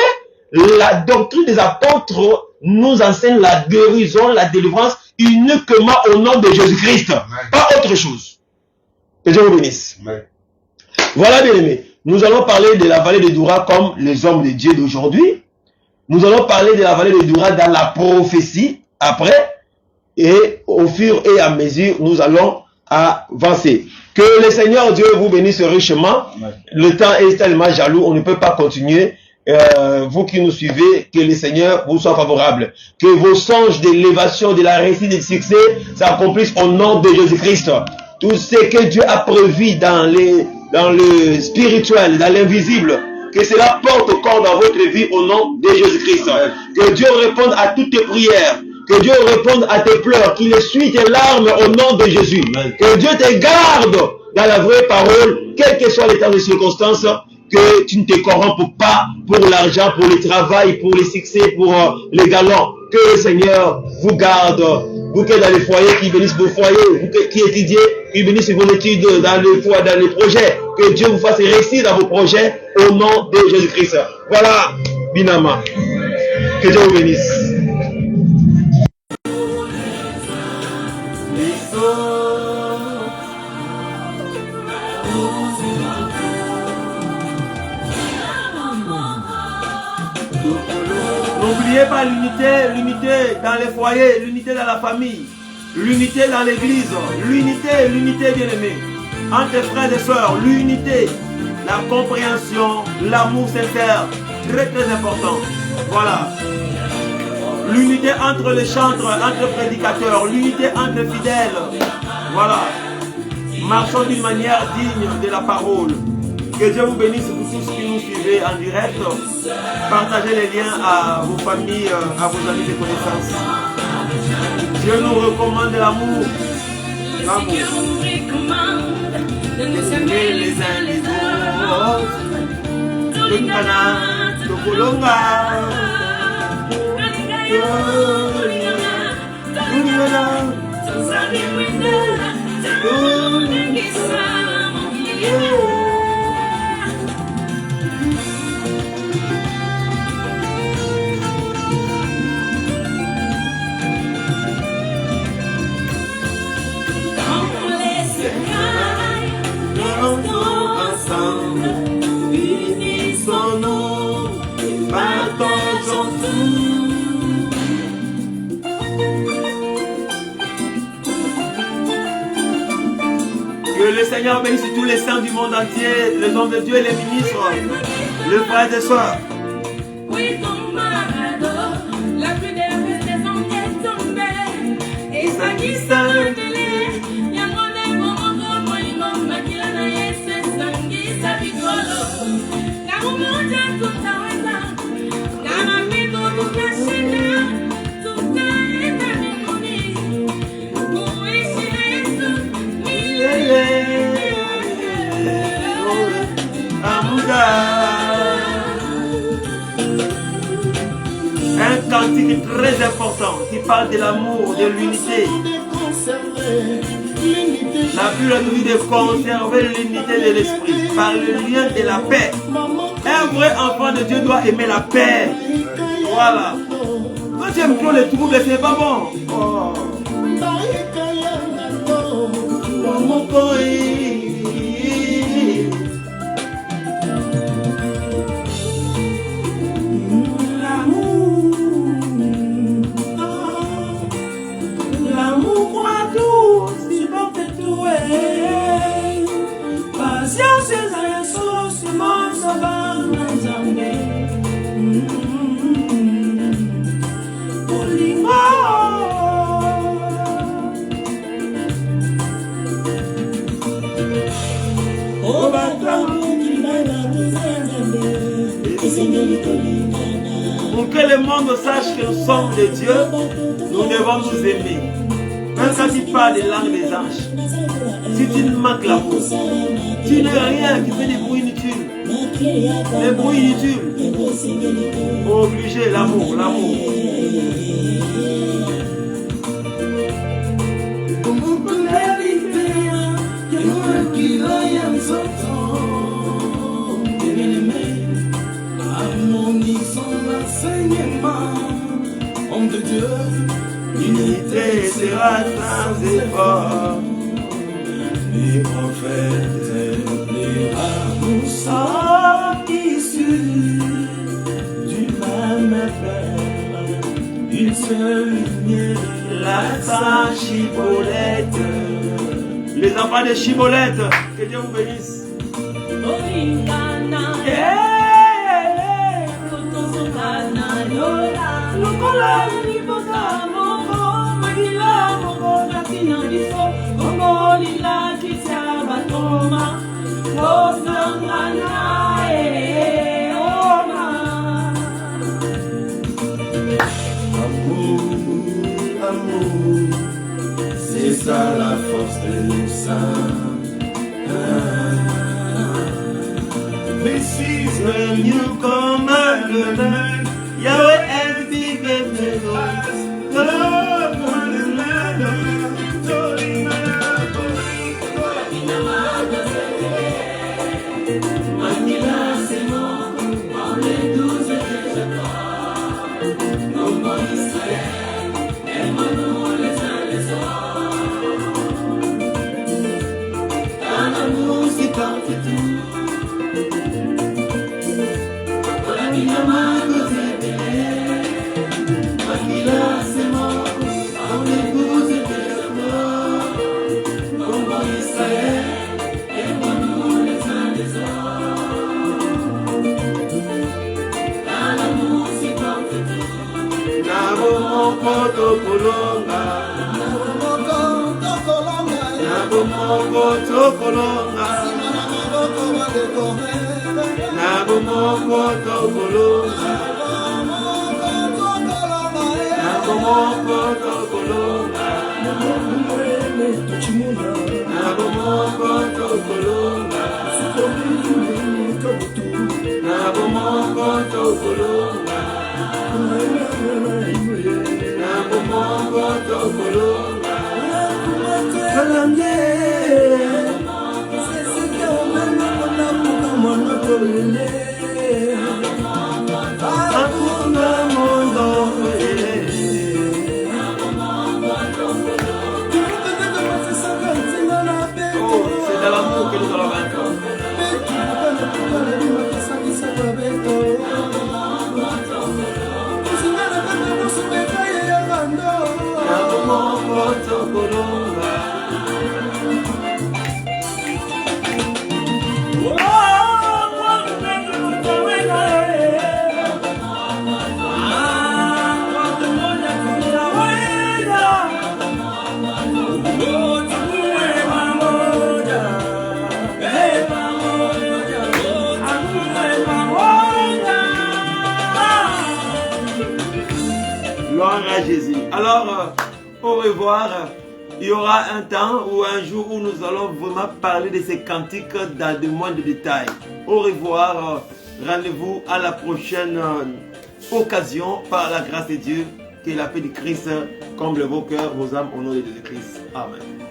D: la doctrine des apôtres nous enseigne la guérison, la délivrance uniquement au nom de Jésus-Christ. Pas autre chose. Que Dieu vous bénisse. Voilà, bien aimé. Nous allons parler de la vallée de Dura comme les hommes de Dieu d'aujourd'hui. Nous allons parler de la vallée de Dura dans la prophétie après, et au fur et à mesure, nous allons avancer. Que le Seigneur Dieu vous bénisse richement. Le temps est tellement jaloux, on ne peut pas continuer. Vous qui nous suivez, que le Seigneur vous soit favorable. Que vos songes d'élévation, de la réussite, du succès s'accomplissent au nom de Jésus-Christ. Tout ce que Dieu a prévu dans le spirituel, dans l'invisible, que cela porte corps dans votre vie au nom de Jésus-Christ. Que Dieu réponde à toutes tes prières. Que Dieu réponde à tes pleurs. Qu'il essuie tes larmes au nom de Jésus. Que Dieu te garde dans la vraie parole, quel que soit l'état de circonstances. Que tu ne te corrompes pas pour l'argent, pour le travail, pour les succès, pour les galons. Que le Seigneur vous garde. Vous qui êtes dans les foyers, qui bénissent vos foyers. Vous qui étudiez, qui bénissent vos études dans les projets. Que Dieu vous fasse réussir dans vos projets au nom de Jésus-Christ. Voilà, Binama. Que Dieu vous bénisse.
A: N'oubliez pas l'unité dans les foyers, l'unité dans la famille, l'unité dans l'église, l'unité bien aimée, entre frères et sœurs, l'unité, la compréhension, l'amour sincère, très très important. Voilà. L'unité entre les chantres, entre prédicateurs, l'unité entre fidèles. Voilà. Marchons d'une manière digne de la parole. Que Dieu vous bénisse pour tous qui nous suivez en direct. Partagez les liens à vos familles, à vos amis de connaissances. Dieu nous recommande l'amour. L'amour. De nous aimer les uns les autres. Tunkana, Tukulonga.
B: sont tout.
A: Que le Seigneur bénisse tous les saints du monde entier, les hommes de Dieu et les ministres, les frères et sœurs.
B: Oui, ton malade, la pluie des rues des hommes est tombée. Et ça qui s'est révélé, il y a mon égo, mon moïmo, ma qui l'a naïe, c'est ça qui s'est rigolo. Car au monde, tout a raison. Car ma vie, tout a chêné, tout a éternisé. Pour échir Jésus,
A: un cantique très important qui parle de l'amour, de l'unité. La Bible nous dit de conserver l'unité de l'esprit par le lien de la paix. Un vrai enfant de Dieu doit aimer la paix. Voilà. Quand tu aimes trop les troubles, c'est pas bon. Oh.
B: l'amour croit tout, supporte tout. Patience et rien solo, c'est mon sauveur, mon jamais.
A: Pour que le monde sache que nous sommes de Dieu, nous devons nous aimer. Même quand tu parles des langues des anges, si tu ne manques l'amour, tu n'es rien, tu fais des bruits inutiles. Des bruits inutiles. Obligé, l'amour, l'amour.
B: Homme de Dieu,
A: L'unité sera sans effort.
B: les prophètes, les amours sont issus du même père. Ils se unissent
A: La Sainte Chibolette. Les enfants de Chibolette, que Dieu vous bénisse.
B: Amour, c'est ça la force de saint. This is the new commandment.
A: Yahweh has given us
B: Love one another.
A: C'est de l'amour que nous allons vaincre. à Jésus. Alors, au revoir. Il y aura un temps ou un jour où nous allons vraiment parler de ces cantiques dans de moins de détails. Au revoir. Rendez-vous à la prochaine occasion par la grâce de Dieu. Que la paix de Christ comble vos cœurs, vos âmes au nom de Jésus-Christ. Amen.